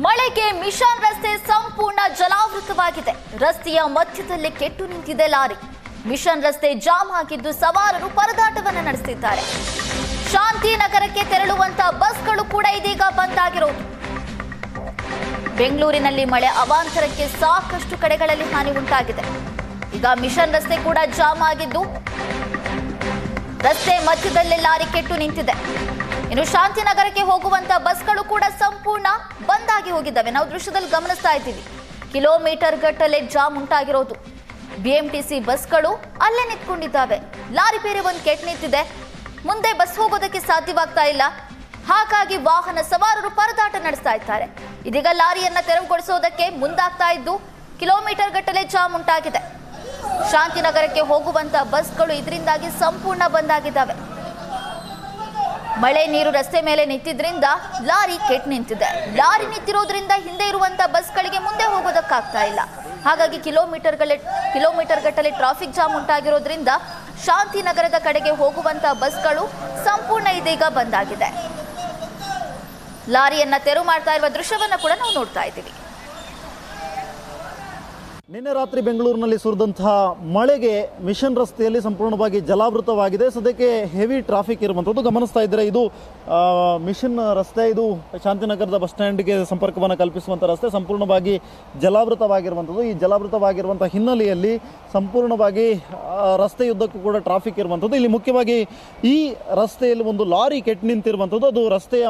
ಮಳೆಗೆ ಮಿಷನ್ ರಸ್ತೆ ಸಂಪೂರ್ಣ ಜಲಾವೃತವಾಗಿದೆ. ರಸ್ತೆಯ ಮಧ್ಯದಲ್ಲಿ ಕೆಟ್ಟು ನಿಂತಿದೆ ಲಾರಿ. ಮಿಷನ್ ರಸ್ತೆ ಜಾಮ್ ಆಗಿದ್ದು ಸವಾರರು ಪರದಾಟವನ್ನು ನಡೆಸುತ್ತಿದ್ದಾರೆ. ಶಾಂತಿನಗರಕ್ಕೆ ತೆರಳುವಂತಹ ಬಸ್ಗಳು ಕೂಡ ಇದೀಗ ಬಂದ್ ಆಗಿರೋದು. ಬೆಂಗಳೂರಿನಲ್ಲಿ ಮಳೆ ಅವಾಂತರಕ್ಕೆ ಸಾಕಷ್ಟು ಕಡೆಗಳಲ್ಲಿ ಹಾನಿ ಉಂಟಾಗಿದೆ. ಈಗ ಮಿಷನ್ ರಸ್ತೆ ಕೂಡ ಜಾಮ್ ಆಗಿದ್ದು ರಸ್ತೆ ಮಧ್ಯದಲ್ಲೇ ಲಾರಿ ಕೆಟ್ಟು ನಿಂತಿದೆ. ಇನ್ನು ಶಾಂತಿನಗರಕ್ಕೆ ಹೋಗುವಂತಹ ಬಸ್ಗಳು ಕೂಡ ಸಂಪೂರ್ಣ ಬಂದ್ ಆಗಿ ಹೋಗಿದ್ದಾವೆ. ನಾವು ದೃಶ್ಯದಲ್ಲಿ ಗಮನಿಸ್ತಾ ಇದ್ದೀವಿ. ಕಿಲೋಮೀಟರ್ ಗಟ್ಟಲೆ ಜಾಮ್ ಉಂಟಾಗಿರೋದು. ಬಿಎಂಟಿಸಿ ಬಸ್ಗಳು ಅಲ್ಲೇ ನಿಂತ್ಕೊಂಡಿದ್ದಾವೆ. ಲಾರಿ ಬೇರೆ ಒಂದು ಕೆಟ್ಟು ನಿಂತಿದೆ. ಮುಂದೆ ಬಸ್ ಹೋಗೋದಕ್ಕೆ ಸಾಧ್ಯವಾಗ್ತಾ ಇಲ್ಲ. ಹಾಗಾಗಿ ವಾಹನ ಸವಾರರು ಪರದಾಟ ನಡೆಸ್ತಾ ಇದ್ದಾರೆ. ಇದೀಗ ಲಾರಿಯನ್ನ ತೆರವುಗೊಳಿಸೋದಕ್ಕೆ ಮುಂದಾಗ್ತಾ ಇದ್ದು ಕಿಲೋಮೀಟರ್ ಗಟ್ಟಲೆ ಜಾಮ್ ಉಂಟಾಗಿದೆ. ಶಾಂತಿನಗರಕ್ಕೆ ಹೋಗುವಂತಹ ಬಸ್ಗಳು ಇದರಿಂದಾಗಿ ಸಂಪೂರ್ಣ ಬಂದ್ ಆಗಿದ್ದಾವೆ. ಮಳೆ ನೀರು ರಸ್ತೆ ಮೇಲೆ ನಿಂತಿದ್ರಿಂದ ಲಾರಿ ಕೆಟ್ಟು ನಿಂತಿದೆ. ಲಾರಿ ನಿಂತಿರೋದ್ರಿಂದ ಹಿಂದೆ ಇರುವಂತಹ ಬಸ್ಗಳಿಗೆ ಮುಂದೆ ಹೋಗೋದಕ್ಕಾಗ್ತಾ ಇಲ್ಲ. ಹಾಗಾಗಿ ಕಿಲೋಮೀಟರ್ ಗಟ್ಟಲೆ ಟ್ರಾಫಿಕ್ ಜಾಮ್ ಉಂಟಾಗಿರೋದ್ರಿಂದ ಶಾಂತಿನಗರದ ಕಡೆಗೆ ಹೋಗುವಂತಹ ಬಸ್ಗಳು ಸಂಪೂರ್ಣ ಇದೀಗ ಬಂದ್ ಆಗಿದೆ. ಲಾರಿಯನ್ನ ತೆರವು ಮಾಡ್ತಾ ಇರುವ ದೃಶ್ಯವನ್ನ ಕೂಡ ನಾವು ನೋಡ್ತಾ ಇದ್ದೀವಿ. ನಿನ್ನೆ ರಾತ್ರಿ ಬೆಂಗಳೂರಿನಲ್ಲಿ ಸುರಿದಂತಹ ಮಳೆಗೆ ಮಿಷನ್ ರಸ್ತೆಯಲ್ಲಿ ಸಂಪೂರ್ಣವಾಗಿ ಜಲಾವೃತವಾಗಿದೆ. ಸದ್ಯಕ್ಕೆ ಹೆವಿ ಟ್ರಾಫಿಕ್ ಇರುವಂಥದ್ದು ಗಮನಿಸ್ತಾ ಇದ್ದರೆ ಇದು ಮಿಷನ್ ರಸ್ತೆ. ಇದು ಶಾಂತಿನಗರದ ಬಸ್ ಸ್ಟ್ಯಾಂಡ್ಗೆ ಸಂಪರ್ಕವನ್ನು ಕಲ್ಪಿಸುವಂಥ ರಸ್ತೆ ಸಂಪೂರ್ಣವಾಗಿ ಜಲಾವೃತವಾಗಿರುವಂಥದ್ದು. ಈ ಜಲಾವೃತವಾಗಿರುವಂಥ ಹಿನ್ನೆಲೆಯಲ್ಲಿ ಸಂಪೂರ್ಣವಾಗಿ ರಸ್ತೆಯುದ್ದಕ್ಕೂ ಕೂಡ ಟ್ರಾಫಿಕ್ ಇರುವಂಥದ್ದು. ಇಲ್ಲಿ ಮುಖ್ಯವಾಗಿ ಈ ರಸ್ತೆಯಲ್ಲಿ ಒಂದು ಲಾರಿ ಕೆಟ್ಟು ನಿಂತಿರುವಂಥದ್ದು. ಅದು ರಸ್ತೆಯ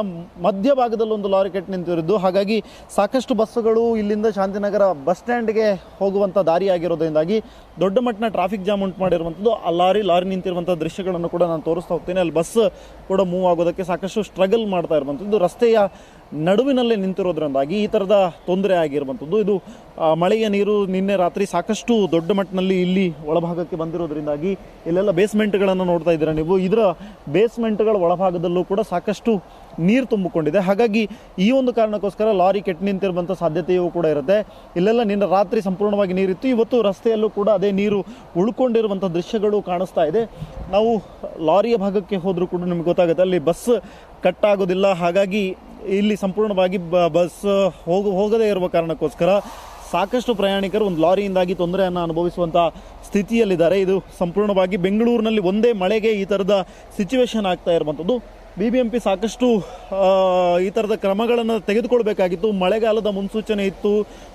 ಮಧ್ಯಭಾಗದಲ್ಲಿ ಒಂದು ಲಾರಿ ಕೆಟ್ಟು ನಿಂತಿರೋದು. ಹಾಗಾಗಿ ಸಾಕಷ್ಟು ಬಸ್ಸುಗಳು ಇಲ್ಲಿಂದ ಶಾಂತಿನಗರ ಬಸ್ ಸ್ಟ್ಯಾಂಡ್ಗೆ ಹೋಗುವಂಥ ದಾರಿ ಆಗಿರೋದ್ರಿಂದಾಗಿ ದೊಡ್ಡ ಮಟ್ಟಿನ ಟ್ರಾಫಿಕ್ ಜಾಮ್ ಉಂಟು ಮಾಡಿರುವಂಥದ್ದು. ಆ ಲಾರಿ ನಿಂತಿರುವಂಥ ದೃಶ್ಯಗಳನ್ನು ಕೂಡ ನಾನು ತೋರಿಸ್ತಾ ಹೋಗ್ತೇನೆ. ಅಲ್ಲಿ ಬಸ್ ಕೂಡ ಮೂವ್ ಆಗೋದಕ್ಕೆ ಸಾಕಷ್ಟು ಸ್ಟ್ರಗಲ್ ಮಾಡ್ತಾ ಇರುವಂಥದ್ದು. ರಸ್ತೆಯ ನಡುವಿನಲ್ಲೇ ನಿಂತಿರೋದ್ರಿಂದಾಗಿ ಈ ಥರದ ತೊಂದರೆ ಆಗಿರುವಂಥದ್ದು. ಇದು ಮಳೆಯ ನೀರು ನಿನ್ನೆ ರಾತ್ರಿ ಸಾಕಷ್ಟು ದೊಡ್ಡ ಮಟ್ಟಿನಲ್ಲಿ ಇಲ್ಲಿ ಒಳಭಾಗಕ್ಕೆ ಬಂದಿರೋದ್ರಿಂದಾಗಿ ಇಲ್ಲೆಲ್ಲ ಬೇಸ್ಮೆಂಟ್ಗಳನ್ನು ನೋಡ್ತಾ ಇದ್ದೀರಾ ನೀವು. ಇದರ ಬೇಸ್ಮೆಂಟ್ಗಳ ಒಳಭಾಗದಲ್ಲೂ ಕೂಡ ಸಾಕಷ್ಟು ನೀರು ತುಂಬಿಕೊಂಡಿದೆ. ಹಾಗಾಗಿ ಈ ಒಂದು ಕಾರಣಕ್ಕೋಸ್ಕರ ಲಾರಿ ಕೆಟ್ಟು ನಿಂತಿರುವಂಥ ಸಾಧ್ಯತೆಯೂ ಕೂಡ ಇರುತ್ತೆ. ಇಲ್ಲೆಲ್ಲ ನಿನ್ನೆ ರಾತ್ರಿ ಸಂಪೂರ್ಣವಾಗಿ ನೀರಿತ್ತು. ಇವತ್ತು ರಸ್ತೆಯಲ್ಲೂ ಕೂಡ ಅದೇ ನೀರು ಉಳ್ಕೊಂಡಿರುವಂಥ ದೃಶ್ಯಗಳು ಕಾಣಿಸ್ತಾ ಇದೆ. ನಾವು ಲಾರಿಯ ಭಾಗಕ್ಕೆ ಹೋದರೂ ಕೂಡ ನಿಮ್ಗೆ ಗೊತ್ತಾಗುತ್ತೆ ಅಲ್ಲಿ ಬಸ್ ಕಟ್ ಆಗೋದಿಲ್ಲ. ಹಾಗಾಗಿ ಇಲ್ಲಿ ಸಂಪೂರ್ಣವಾಗಿ ಬಸ್ ಹೋಗದೇ ಇರುವ ಕಾರಣಕ್ಕೋಸ್ಕರ ಸಾಕಷ್ಟು ಪ್ರಯಾಣಿಕರು ಒಂದು ಲಾರಿಯಿಂದಾಗಿ ತೊಂದರೆಯನ್ನು ಅನುಭವಿಸುವಂಥ ಸ್ಥಿತಿಯಲ್ಲಿದ್ದಾರೆ. ಇದು ಸಂಪೂರ್ಣವಾಗಿ ಬೆಂಗಳೂರಿನಲ್ಲಿ ಒಂದೇ ಮಳೆಗೆ ಈ ಥರದ ಸಿಚುವೇಶನ್ ಆಗ್ತಾ ಇರುವಂಥದ್ದು. BBMP ಸಾಕಷ್ಟು ಈ ಥರದ ಕ್ರಮಗಳನ್ನು ತೆಗೆದುಕೊಳ್ಬೇಕಾಗಿತ್ತು. ಮಳೆಗಾಲದ ಮುನ್ಸೂಚನೆ ಇತ್ತು.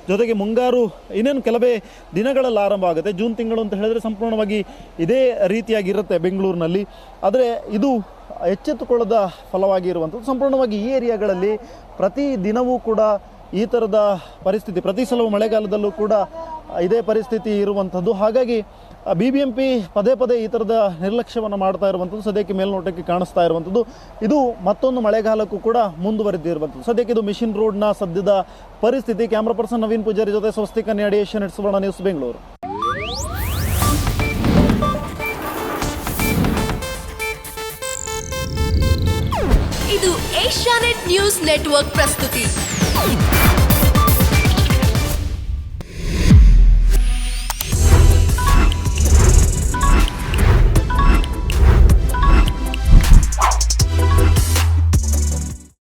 ಜೊತೆಗೆ ಮುಂಗಾರು ಇನ್ನೇನು ಕೆಲವೇ ದಿನಗಳಲ್ಲಿ ಆರಂಭ ಆಗುತ್ತೆ. ಜೂನ್ ತಿಂಗಳು ಅಂತ ಹೇಳಿದ್ರೆ ಸಂಪೂರ್ಣವಾಗಿ ಇದೇ ರೀತಿಯಾಗಿರುತ್ತೆ ಬೆಂಗಳೂರಿನಲ್ಲಿ. ಆದರೆ ಇದು ಎಚ್ಚೆತ್ತುಕೊಳ್ಳದ ಫಲವಾಗಿ ಇರುವಂಥದ್ದು. ಸಂಪೂರ್ಣವಾಗಿ ಈ ಏರಿಯಾಗಳಲ್ಲಿ ಪ್ರತಿ ದಿನವೂ ಕೂಡ ಈ ಥರದ ಪರಿಸ್ಥಿತಿ, ಪ್ರತಿ ಸಲವೂ ಮಳೆಗಾಲದಲ್ಲೂ ಕೂಡ ಇದೇ ಪರಿಸ್ಥಿತಿ ಇರುವಂಥದ್ದು. ಹಾಗಾಗಿ BBMP ಪದೇ ಪದೇ ಈ ಥರದ ನಿರ್ಲಕ್ಷ್ಯವನ್ನು ಮಾಡ್ತಾ ಇರುವಂಥದ್ದು ಸದ್ಯಕ್ಕೆ ಮೇಲ್ನೋಟಕ್ಕೆ ಕಾಣಿಸ್ತಾ ಇರುವಂಥದ್ದು. ಇದು ಮತ್ತೊಂದು ಮಳೆಗಾಲಕ್ಕೂ ಕೂಡ ಮುಂದುವರೆದಿರುವಂಥದ್ದು. ಸದ್ಯಕ್ಕೆ ಇದು ಮಿಷನ್ ರೋಡ್ನ ಸದ್ಯದ ಪರಿಸ್ಥಿತಿ. ಕ್ಯಾಮ್ರಾ ಪರ್ಸನ್ ನವೀನ್ ಪೂಜಾರಿ ಜೊತೆ ಸ್ವಸ್ತಿಕ ನ್ಯಾಡಿ, ಏಷ್ಯಾನೆಟ್ ಸುವರ್ಣ ನ್ಯೂಸ್, ಬೆಂಗಳೂರು. ಇದು ಏಷ್ಯಾನೆಟ್ ನ್ಯೂಸ್ ನೆಟ್ವರ್ಕ್ ಪ್ರಸ್ತುತಿ.